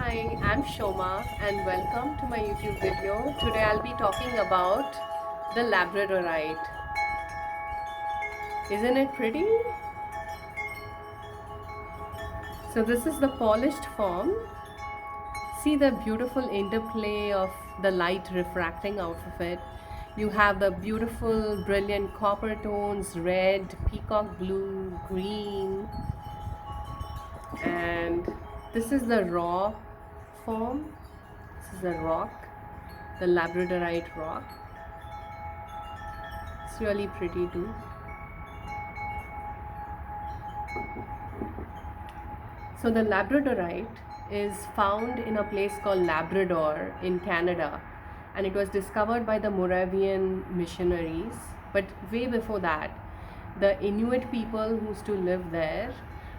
Hi, I'm Shoma and welcome to my YouTube video. Today I'll be talking about the Labradorite. Isn't it pretty? So this is the polished form. See the beautiful interplay of the light refracting out of it. You have the beautiful brilliant copper tones, red, peacock blue, green, and this is the raw form. This is the rock, the Labradorite rock. It's really pretty too. So the Labradorite is found in a place called Labrador in Canada, and it was discovered by the Moravian missionaries. But way before that, the Inuit people who used to live there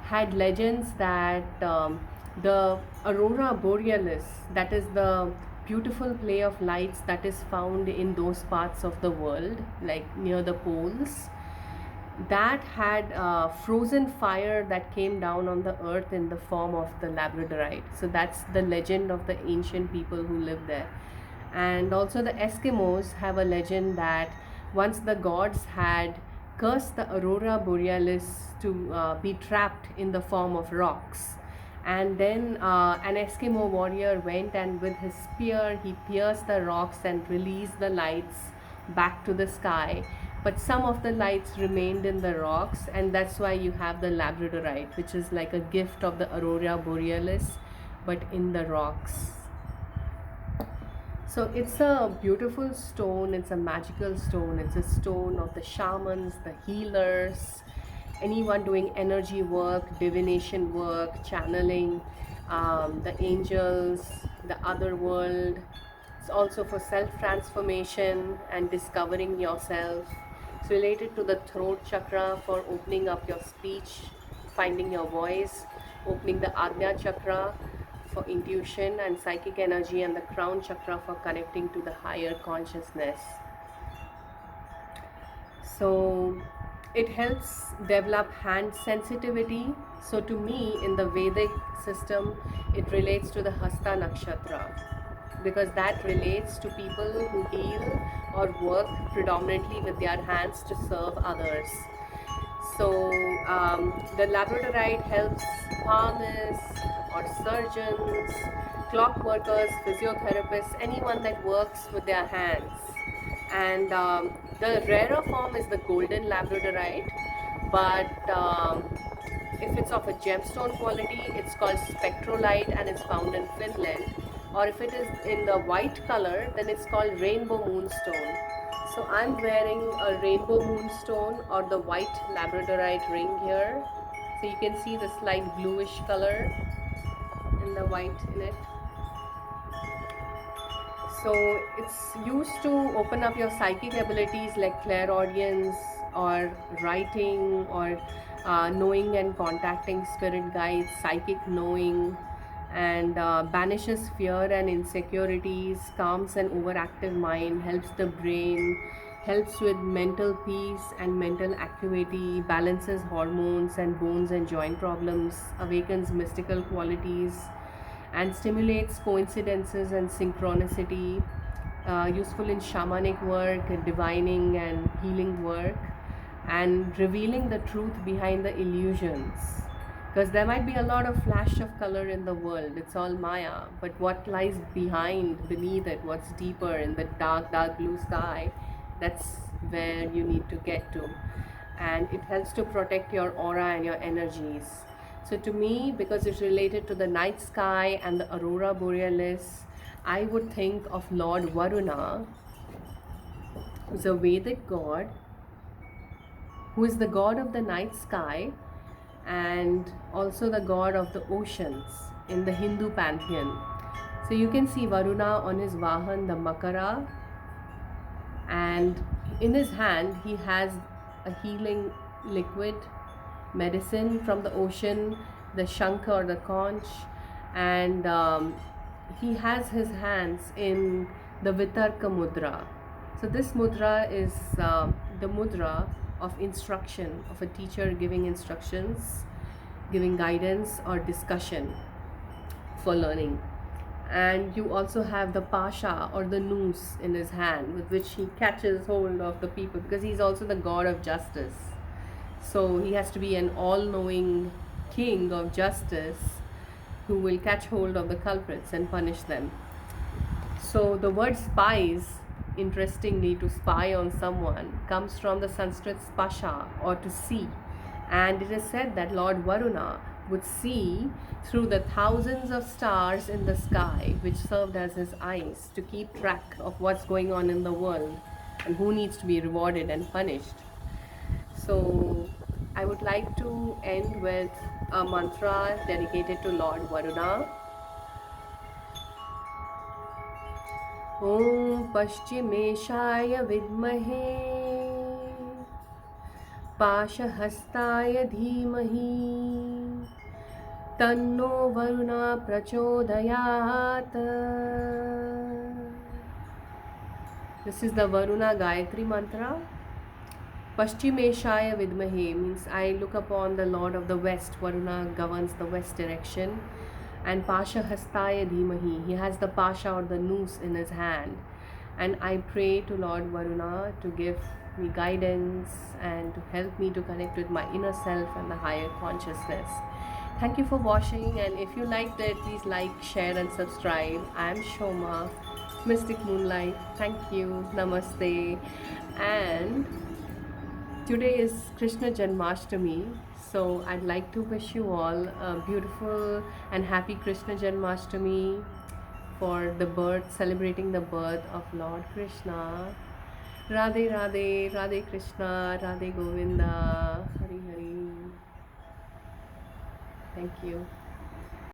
had legends that the aurora borealis, that is the beautiful play of lights that is found in those parts of the world, like near the poles, that had frozen fire that came down on the earth in the form of the Labradorite. So that's the legend of the ancient people who lived there. And also the Eskimos have a legend that once the gods had cursed the aurora borealis to be trapped in the form of rocks, and then an Eskimo warrior went and with his spear he pierced the rocks and released the lights back to the sky, but some of the lights remained in the rocks, and that's why you have the Labradorite, which is like a gift of the aurora borealis but in the rocks. So it's a beautiful stone, it's a magical stone, it's a stone of the shamans, the healers, anyone doing energy work, divination work, channeling, the angels, the other world. It's also for self transformation and discovering yourself. It's related to the throat chakra for opening up your speech, finding your voice, opening the Ajna chakra for intuition and psychic energy, and the crown chakra for connecting to the higher consciousness. So it helps develop hand sensitivity. So to me, in the Vedic system, it relates to the Hasta Nakshatra, because that relates to people who heal or work predominantly with their hands to serve others. So the Labradorite helps palmists or surgeons, clock workers, physiotherapists, anyone that works with their hands. And the rarer form is the golden Labradorite, but if it's of a gemstone quality, it's called spectrolite and it's found in Finland. Or if it is in the white color, then it's called rainbow moonstone. So I'm wearing a rainbow moonstone or the white Labradorite ring here. So you can see the slight bluish color in the white in it. So it's used to open up your psychic abilities like clairaudience or writing or knowing and contacting spirit guides, psychic knowing, and banishes fear and insecurities, calms an overactive mind, helps the brain, helps with mental peace and mental acuity, balances hormones and bones and joint problems, awakens mystical qualities, and stimulates coincidences and synchronicity, useful in shamanic work, divining and healing work, and revealing the truth behind the illusions. Because there might be a lot of flash of color in the world, it's all Maya, but what lies behind, beneath it, what's deeper in the dark, dark blue sky, that's where you need to get to. And it helps to protect your aura and your energies. So to me, because it's related to the night sky and the aurora borealis, I would think of Lord Varuna, who's a Vedic god, who is the god of the night sky and also the god of the oceans in the Hindu pantheon. So you can see Varuna on his Vahan, the Makara, and in his hand he has a healing liquid medicine from the ocean, the Shankha or the conch, and he has his hands in the Vitarka mudra. So this mudra is the mudra of instruction, of a teacher giving instructions, giving guidance or discussion for learning. And you also have the pasha or the noose in his hand with which he catches hold of the people, because he's also the god of justice. So he has to be an all-knowing king of justice who will catch hold of the culprits and punish them. So the word spies, interestingly, to spy on someone, comes from the Sanskrit spasha, or to see. And it is said that Lord Varuna would see through the thousands of stars in the sky, which served as his eyes to keep track of what's going on in the world and who needs to be rewarded and punished. So I would like to end with a mantra dedicated to Lord Varuna. ॐ पश्चिमेशाय विद्महे पाशहस्ताय धीमहि तन्नो वरुणा प्रचोदयात्. This is the Varuna Gayatri mantra. Paschimeshaya Vidmahe means I look upon the Lord of the West. Varuna governs the west direction. And Pasha Hastaya Dhimahi, he has the Pasha or the noose in his hand. And I pray to Lord Varuna to give me guidance and to help me to connect with my inner self and the higher consciousness. Thank you for watching, and if you liked it, please like, share and subscribe. I am Shoma, Mystic Moonlight. Thank you. Namaste. And today is Krishna Janmashtami, so I'd like to wish you all a beautiful and happy Krishna Janmashtami for the birth, celebrating the birth of Lord Krishna. Radhe Radhe, Radhe Krishna, Radhe Govinda, Hari Hari. Thank you.